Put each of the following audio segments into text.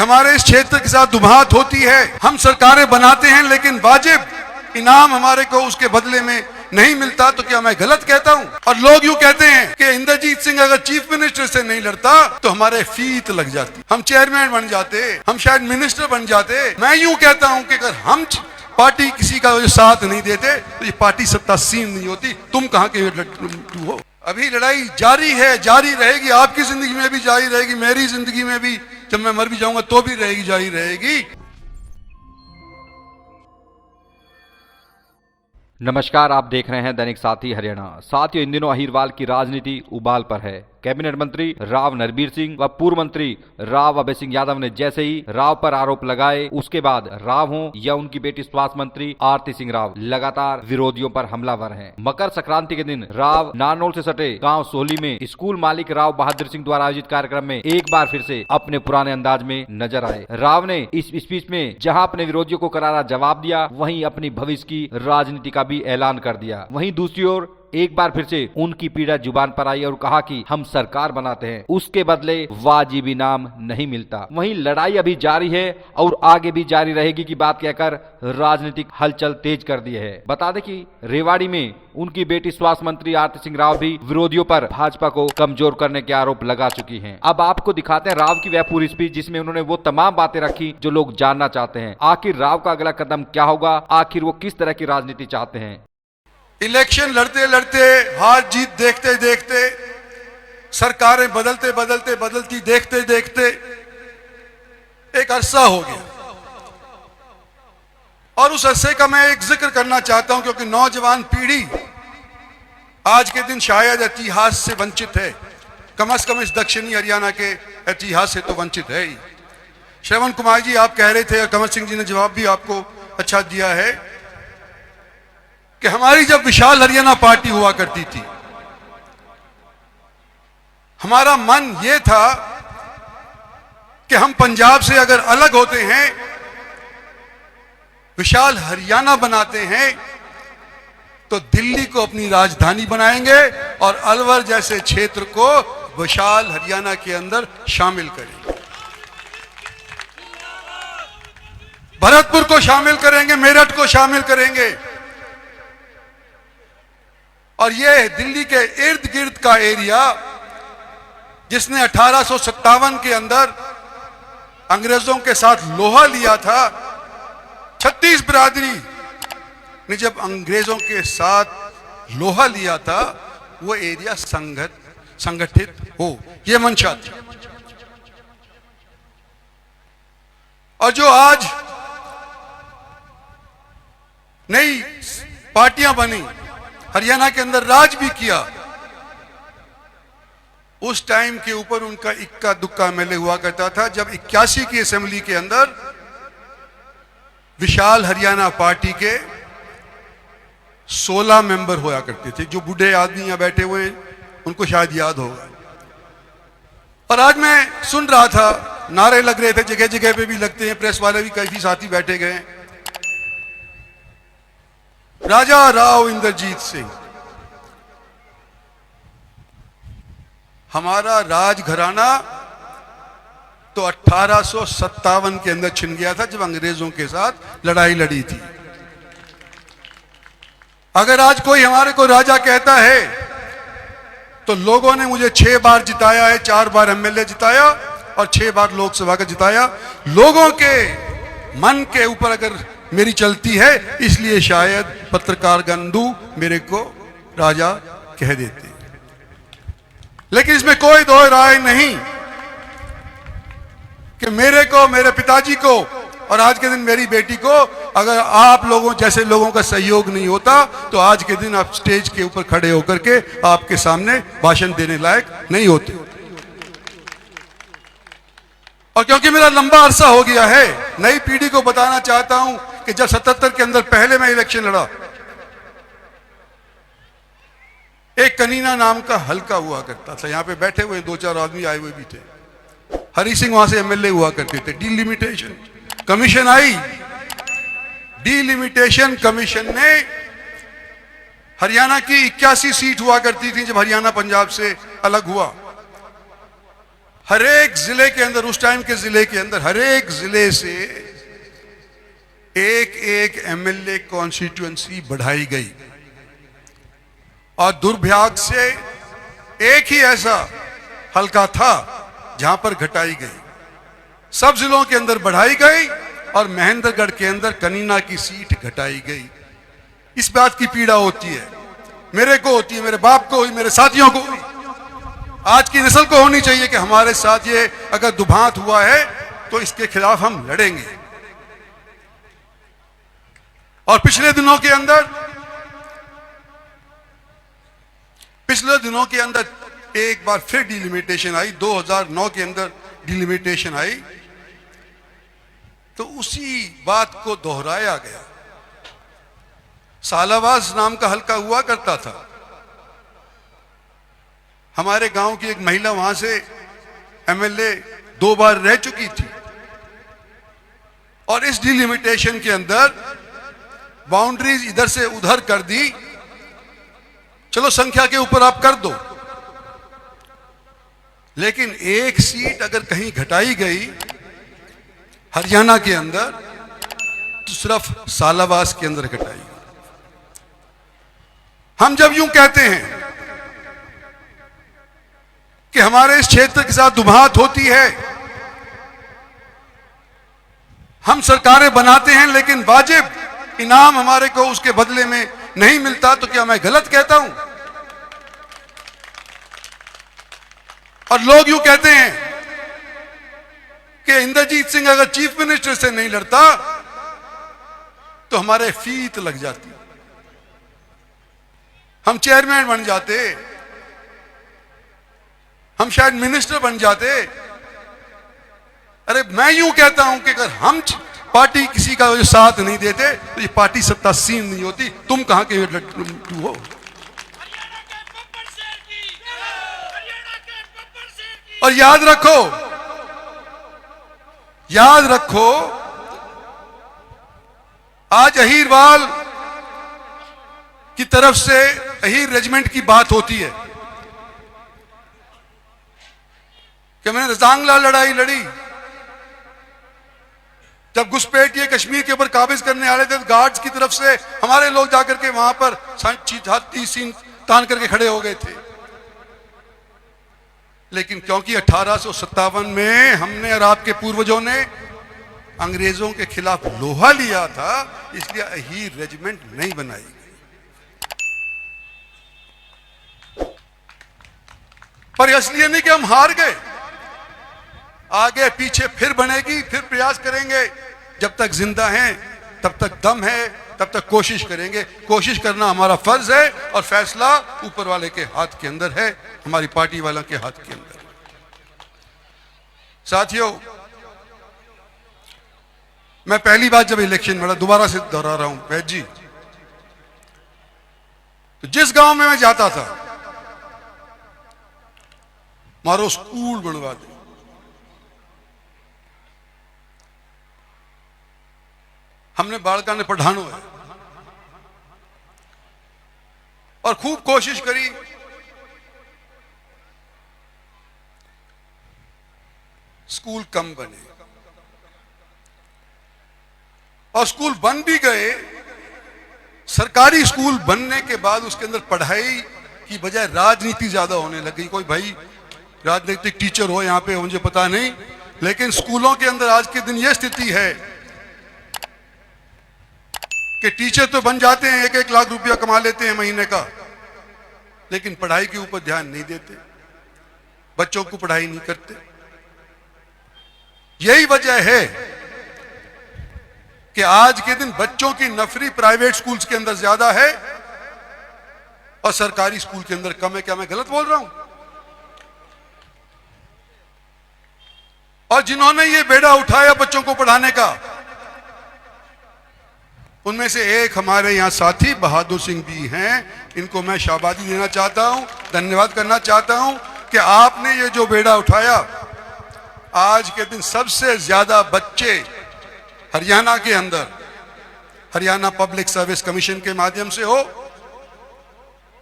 हमारे इस क्षेत्र के साथ दुभात होती है। हम सरकारें बनाते हैं लेकिन वाजिब इनाम हमारे को उसके बदले में नहीं मिलता, तो क्या मैं गलत कहता हूं? और लोग यूं कहते हैं कि इंद्रजीत सिंह अगर चीफ मिनिस्टर से नहीं लड़ता तो हमारे फीत लग जाती, हम चेयरमैन बन जाते, हम शायद मिनिस्टर बन जाते। मैं यूं कहता हूं कि अगर हम पार्टी किसी का जो साथ नहीं देते तो ये पार्टी सत्तासीन नहीं होती। तुम कहां के लट्टू हो? अभी लड़ाई जारी है, जारी रहेगी। आपकी जिंदगी में भी जारी रहेगी, मेरी जिंदगी में भी, जब मैं मर भी जाऊंगा तो भी रहेगी, जारी रहेगी। नमस्कार, आप देख रहे हैं दैनिक साथी हरियाणा। साथियों, इन दिनों अहिरवाल की राजनीति उबाल पर है। कैबिनेट मंत्री राव नरबीर सिंह व पूर्व मंत्री राव अभय सिंह यादव ने जैसे ही राव पर आरोप लगाए, उसके बाद राव हो या उनकी बेटी स्वास्थ्य मंत्री आरती सिंह राव लगातार विरोधियों पर हमलावर हैं। मकर संक्रांति के दिन राव नारनौल से सटे गांव सोहली में स्कूल मालिक राव बहादुर सिंह द्वारा आयोजित कार्यक्रम में एक बार फिर से अपने पुराने अंदाज में नजर आए। राव ने इस स्पीच में जहां अपने विरोधियों को करारा जवाब दिया, वहीं अपनी भविष्य की राजनीति का भी ऐलान कर दिया। वहीं दूसरी ओर एक बार फिर से उनकी पीड़ा जुबान पर आई और कहा कि हम सरकार बनाते हैं, उसके बदले वाजिब इनाम नहीं मिलता। वहीं लड़ाई अभी जारी है और आगे भी जारी रहेगी की बात कहकर राजनीतिक हलचल तेज कर दी है। बता दें कि रेवाड़ी में उनकी बेटी स्वास्थ्य मंत्री आरती सिंह राव भी विरोधियों पर भाजपा को कमजोर करने के आरोप लगा चुकी हैं। अब आपको दिखाते हैं राव की वह पूरी स्पीच जिसमें उन्होंने वो तमाम बातें रखी जो लोग जानना चाहते हैं। आखिर राव का अगला कदम क्या होगा, आखिर वो किस तरह की राजनीति चाहते हैं। इलेक्शन लड़ते लड़ते, हार जीत देखते देखते, सरकारें बदलते बदलते बदलती देखते देखते एक अरसा हो गया। और उस अरसे का मैं एक जिक्र करना चाहता हूं क्योंकि नौजवान पीढ़ी आज के दिन शायद इतिहास से वंचित है, कम से कम इस दक्षिणी हरियाणा के इतिहास से तो वंचित है ही। श्रवण कुमार जी आप कह रहे थे और कंवर सिंह जी ने जवाब भी आपको अच्छा दिया है कि हमारी जब विशाल हरियाणा पार्टी हुआ करती थी, हमारा मन यह था कि हम पंजाब से अगर अलग होते हैं, विशाल हरियाणा बनाते हैं, तो दिल्ली को अपनी राजधानी बनाएंगे और अलवर जैसे क्षेत्र को विशाल हरियाणा के अंदर शामिल करेंगे। भरतपुर को शामिल करेंगे, मेरठ को शामिल करेंगे। और यह दिल्ली के इर्द गिर्द का एरिया जिसने 1857 के अंदर अंग्रेजों के साथ लोहा लिया था, 36 बिरादरी ने जब अंग्रेजों के साथ लोहा लिया था, वो एरिया संगठित हो, यह मंशा थी। और जो आज नई पार्टियां बनी, हरियाणा के अंदर राज भी किया, उस टाइम के ऊपर उनका इक्का दुक्का एमएलए हुआ करता था। जब 81 की असेंबली के अंदर विशाल हरियाणा पार्टी के 16 मेंबर हुआ करते थे। जो बूढ़े आदमी यहां बैठे हुए हैं उनको शायद याद होगा। और आज मैं सुन रहा था, नारे लग रहे थे, जगह जगह पे भी लगते हैं, प्रेस वाले भी काफी साथी बैठे गए। राजा राव इंद्रजीत सिंह, हमारा राजघराना तो 1857 के अंदर छिन गया था जब अंग्रेजों के साथ लड़ाई लड़ी थी। अगर आज कोई हमारे को राजा कहता है तो लोगों ने मुझे 6 बार जिताया है, 4 बार एमएलए जिताया और 6 बार लोकसभा का जिताया। लोगों के मन के ऊपर अगर मेरी चलती है, इसलिए शायद पत्रकार गंदू मेरे को राजा कह देते। लेकिन इसमें कोई दो राय नहीं कि मेरे को, मेरे पिताजी को और आज के दिन मेरी बेटी को अगर आप लोगों जैसे लोगों का सहयोग नहीं होता तो आज के दिन आप स्टेज के ऊपर खड़े होकर के आपके सामने भाषण देने लायक नहीं होते। और क्योंकि मेरा लंबा अरसा हो गया है, नई पीढ़ी को बताना चाहता हूं कि जब 77 के अंदर पहले मैं इलेक्शन लड़ा, एक कनीना नाम का हल्का हुआ करता था। यहां पे बैठे हुए 2-4 आदमी आए हुए भी थे। हरी सिंह वहां से एमएलए हुआ करते थे। डिलिमिटेशन कमीशन आई, डिलिमिटेशन कमीशन ने हरियाणा की 81 सीट हुआ करती थी जब हरियाणा पंजाब से अलग हुआ। हर एक जिले के अंदर, उस टाइम के जिले के अंदर हर एक जिले से एक एक एमएलए कॉन्स्टिट्यूएंसी बढ़ाई गई और दुर्भाग्य से एक ही ऐसा हलका था जहां पर घटाई गई। सब जिलों के अंदर बढ़ाई गई और महेंद्रगढ़ के अंदर कनीना की सीट घटाई गई। इस बात की पीड़ा होती है, मेरे को होती है, मेरे बाप को हुई, मेरे साथियों को हुई, आज की नस्ल को होनी चाहिए कि हमारे साथ ये अगर दुभांत हुआ है तो इसके खिलाफ हम लड़ेंगे। और पिछले दिनों के अंदर एक बार फिर डिलिमिटेशन आई, 2009 के अंदर डिलिमिटेशन आई, तो उसी बात को दोहराया गया। सालावास नाम का हलका हुआ करता था, हमारे गांव की एक महिला वहां से एमएलए 2 बार रह चुकी थी और इस डिलिमिटेशन के अंदर बाउंड्रीज इधर से उधर कर दी। चलो संख्या के ऊपर आप कर दो, लेकिन एक सीट अगर कहीं घटाई गई हरियाणा के अंदर तो सिर्फ सालावास के अंदर घटाई गई। हम जब यूं कहते हैं कि हमारे इस क्षेत्र के साथ दुभांत होती है, हम सरकारें बनाते हैं लेकिन वाजिब इनाम हमारे को उसके बदले में नहीं मिलता, तो क्या मैं गलत कहता हूं? और लोग यूं कहते हैं कि इंद्रजीत सिंह अगर चीफ मिनिस्टर से नहीं लड़ता तो हमारे फीत लग जाती, हम चेयरमैन बन जाते, हम शायद मिनिस्टर बन जाते। अरे मैं यूं कहता हूं कि अगर हम पार्टी किसी का जो साथ नहीं देते तो ये पार्टी सत्तासीन नहीं होती। तुम कहां के लट्टू हो? और याद रखो आज अहीरवाल की तरफ से अहीर रेजिमेंट की बात होती है कि मैंने रजांगला लड़ाई लड़ी, जब घुसपैठिए कश्मीर के ऊपर काबिज करने आ रहे थे तो गार्ड्स की तरफ से हमारे लोग जाकर के वहां पर सीन तान करके खड़े हो गए थे। लेकिन क्योंकि 1857 में हमने और आपके पूर्वजों ने अंग्रेजों के खिलाफ लोहा लिया था, इसलिए अहीर रेजिमेंट नहीं बनाई गई। पर इसलिए नहीं कि हम हार गए, आगे पीछे फिर बनेगी, फिर प्रयास करेंगे। जब तक जिंदा हैं तब तक दम है, तब तक कोशिश करेंगे। कोशिश करना हमारा फर्ज है और फैसला ऊपर वाले के हाथ के अंदर है, हमारी पार्टी वालों के हाथ के अंदर। साथियों, मैं पहली बार जब इलेक्शन लड़ा, दोबारा से दोहरा रहा हूं वैद जी, तो जिस गांव में मैं जाता था मारो स्कूल बनवा दे, हमने बालका ने पढ़ानो है और खूब कोशिश करी। स्कूल कम बने और स्कूल बन भी गए। सरकारी स्कूल बनने के बाद उसके अंदर पढ़ाई की बजाय राजनीति ज्यादा होने लगी। कोई भाई राजनीतिक टीचर हो यहां पे, मुझे पता नहीं, लेकिन स्कूलों के अंदर आज के दिन यह स्थिति है कि टीचर तो बन जाते हैं, 1-1 लाख रुपया कमा लेते हैं महीने का, लेकिन पढ़ाई के ऊपर ध्यान नहीं देते, बच्चों को पढ़ाई नहीं करते। यही वजह है कि आज के दिन बच्चों की नफरी प्राइवेट स्कूल्स के अंदर ज्यादा है और सरकारी स्कूल के अंदर कम है। क्या मैं गलत बोल रहा हूं? और जिन्होंने ये बेड़ा उठाया बच्चों को पढ़ाने का, उनमें से एक हमारे यहां साथी बहादुर सिंह भी हैं। इनको मैं शाबाशी देना चाहता हूं, धन्यवाद करना चाहता हूं कि आपने ये जो बेड़ा उठाया, आज के दिन सबसे ज्यादा बच्चे हरियाणा के अंदर, हरियाणा पब्लिक सर्विस कमीशन के माध्यम से हो,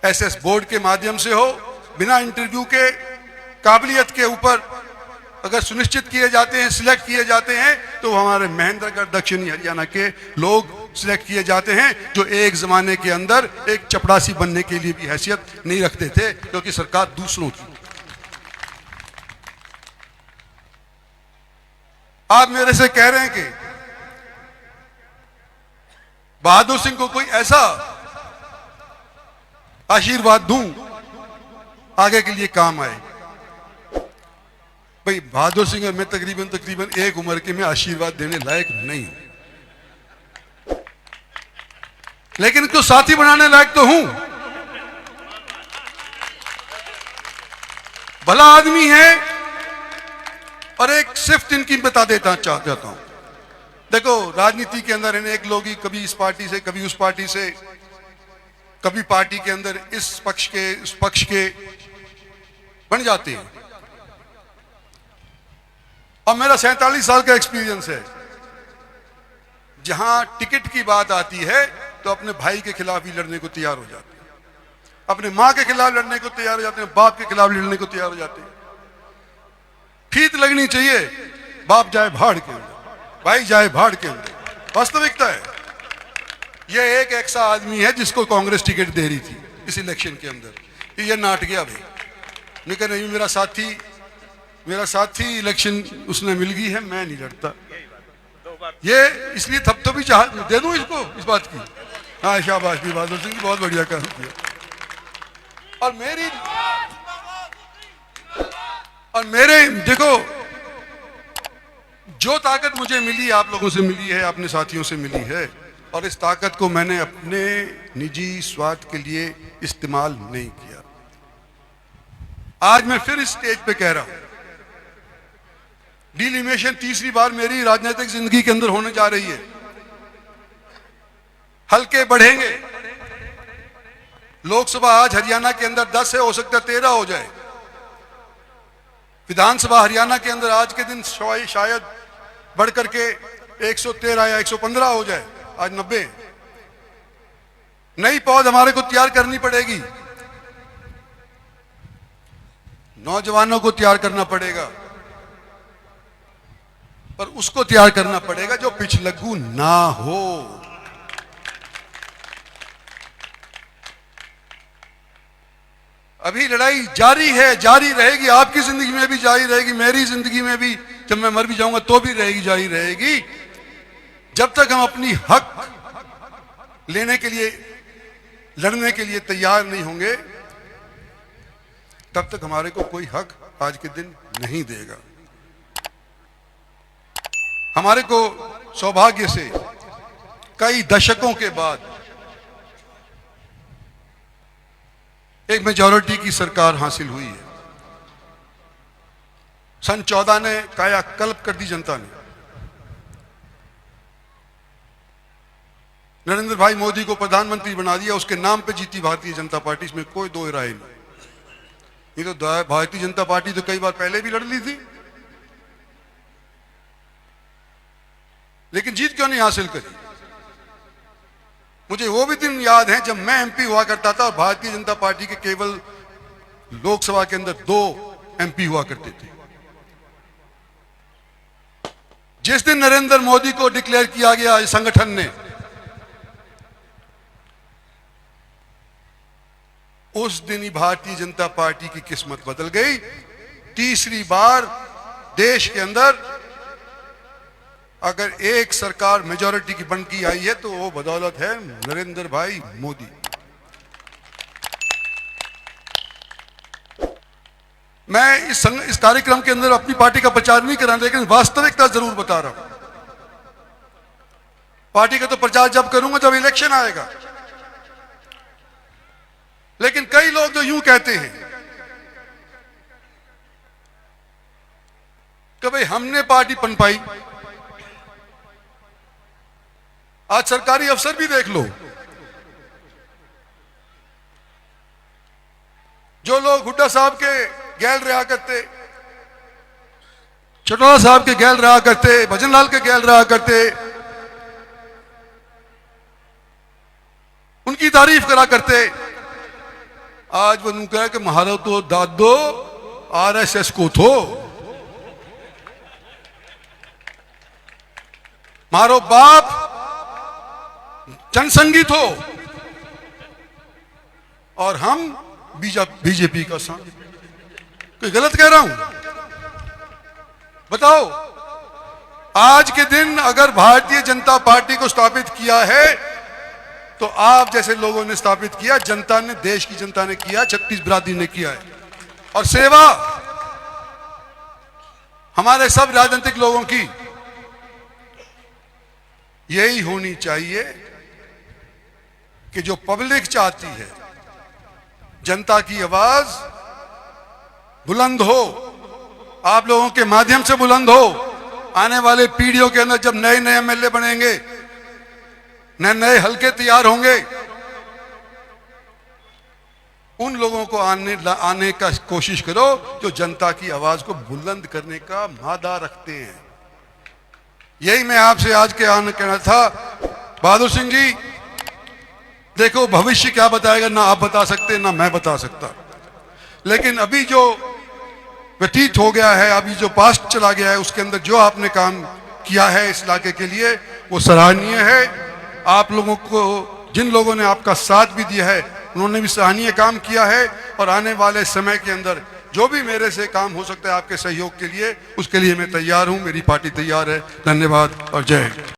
एसएस बोर्ड के माध्यम से हो, बिना इंटरव्यू के, काबिलियत के ऊपर अगर सुनिश्चित किए जाते हैं, सिलेक्ट किए जाते हैं, तो हमारे महेंद्रगढ़ दक्षिणी हरियाणा के लोग सिलेक्ट किए जाते हैं, जो एक जमाने के अंदर एक चपड़ासी बनने के लिए भी हैसियत नहीं रखते थे, क्योंकि सरकार दूसरों की। आप मेरे से कह रहे हैं कि बहादुर सिंह को कोई ऐसा आशीर्वाद दूं आगे के लिए काम आए। भाई बहादुर सिंह और मैं तकरीबन एक उम्र के में आशीर्वाद देने लायक नहीं हूं, लेकिन इसको साथी बनाने लायक तो हूं। भला आदमी है। और एक सिर्फ इनकी बता देता चाहता हूं, देखो राजनीति के अंदर इन्हें एक लोग ही कभी इस पार्टी से, कभी उस पार्टी से, कभी पार्टी के अंदर इस पक्ष के उस पक्ष के बन जाते हैं। और मेरा 47 साल का एक्सपीरियंस है। जहां टिकट की बात आती है तो अपने भाई के खिलाफ ही लड़ने को तैयार हो जाते हैं, अपने मां के खिलाफ लड़ने को तैयार हो जाते हैं, बाप के खिलाफ लड़ने को तैयार हो जाते हैं। फीत लगनी चाहिए, बाप जाए भाड़ के अंदर, भाई जाए भाड़ के अंदर। वास्तविकता है। यह एक ऐसा आदमी है जिसको कांग्रेस टिकट दे रही थी इस इलेक्शन के अंदर, ये नाट गया भाई, लेकिन नहीं मेरा साथी इलेक्शन उसने मिल गई है, मैं नहीं लड़ता। ये इसलिए थप तो भी चाह दे दूं इसको इस बात की। हाँ शाबाश भी, बहादुर सिंह जी बहुत बढ़िया काम किया। और मेरे देखो, जो ताकत मुझे मिली आप लोगों से मिली है, अपने साथियों से मिली है, और इस ताकत को मैंने अपने निजी स्वार्थ के लिए इस्तेमाल नहीं किया। आज मैं फिर इस स्टेज पे कह रहा हूं, डिलिमिटेशन तीसरी बार मेरी राजनीतिक जिंदगी के अंदर होने जा रही है। हल्के बढ़ेंगे। लोकसभा आज हरियाणा के अंदर 10 है, हो सकता है 13 हो जाए। विधानसभा हरियाणा के अंदर आज के दिन शायद बढ़ करके 113 या 115 हो जाए, आज 90। नई पौध हमारे को तैयार करनी पड़ेगी, नौजवानों को तैयार करना पड़ेगा, पर उसको तैयार करना पड़ेगा जो पिछलग्गू ना हो। अभी लड़ाई जारी है, जारी रहेगी, आपकी जिंदगी में भी जारी रहेगी, मेरी जिंदगी में भी, जब मैं मर भी जाऊंगा तो भी रहेगी, जारी रहेगी। जब तक हम अपनी हक लेने के लिए, लड़ने के लिए तैयार नहीं होंगे, तब तक हमारे को कोई हक आज के दिन नहीं देगा। हमारे को सौभाग्य से कई दशकों के बाद एक मेजॉरिटी की सरकार हासिल हुई है। सन 14 ने कायाकल्प कर दी जनता ने। नरेंद्र भाई मोदी को प्रधानमंत्री बना दिया, उसके नाम पे जीती भारतीय जनता पार्टी, इसमें कोई दो राय नहीं। ये तो भारतीय जनता पार्टी तो कई बार पहले भी लड़ ली थी, लेकिन जीत क्यों नहीं हासिल करी। मुझे वो भी दिन याद है जब मैं एमपी हुआ करता था और भारतीय जनता पार्टी के केवल लोकसभा के अंदर 2 एमपी हुआ करते थे। जिस दिन नरेंद्र मोदी को डिक्लेयर किया गया इस संगठन ने, उस दिन ही भारतीय जनता पार्टी की किस्मत बदल गई। तीसरी बार देश के अंदर अगर एक सरकार मेजॉरिटी की बन की आई है तो वो बदौलत है नरेंद्र भाई मोदी। मैं इस कार्यक्रम के अंदर अपनी पार्टी का प्रचार नहीं कर रहा, लेकिन वास्तविकता जरूर बता रहा हूं। पार्टी का तो प्रचार जब करूंगा जब इलेक्शन आएगा। लेकिन कई लोग जो यूं कहते हैं कि भाई हमने पार्टी पनपाई, आज सरकारी अफसर भी देख लो, जो लोग हुड्डा साहब के गैल रहा करते, चटोला साहब के गैल रहा करते, भजन लाल के गैल रहा करते, उनकी तारीफ करा करते, आज वो कह कि महाराज तो दादो आरएसएस को थो, मारो बाप जनसंगी हो और हम बीजेपी का संग। कोई गलत कह रहा हूं? बताओ। आज के दिन अगर भारतीय जनता पार्टी को स्थापित किया है तो आप जैसे लोगों ने स्थापित किया, जनता ने, देश की जनता ने किया, 36 बिरादरी ने किया है। और सेवा हमारे सब राजनीतिक लोगों की यही होनी चाहिए कि जो पब्लिक चाहती है, जनता की आवाज बुलंद हो, आप लोगों के माध्यम से बुलंद हो। आने वाले पीढ़ियों के अंदर जब नए नए एमएलए बनेंगे, नए नए हलके तैयार होंगे, उन लोगों को आने का कोशिश करो जो जनता की आवाज को बुलंद करने का मादा रखते हैं। यही मैं आपसे आज के आने कहना था। बहादुर सिंह जी, देखो भविष्य क्या बताएगा ना आप बता सकते ना मैं बता सकता, लेकिन अभी जो व्यतीत हो गया है, अभी जो पास्ट चला गया है, उसके अंदर जो आपने काम किया है इस इलाके के लिए वो सराहनीय है। आप लोगों को, जिन लोगों ने आपका साथ भी दिया है, उन्होंने भी सराहनीय काम किया है। और आने वाले समय के अंदर जो भी मेरे से काम हो सकता है आपके सहयोग के लिए, उसके लिए मैं तैयार हूं, मेरी पार्टी तैयार है। धन्यवाद और जय हिंद।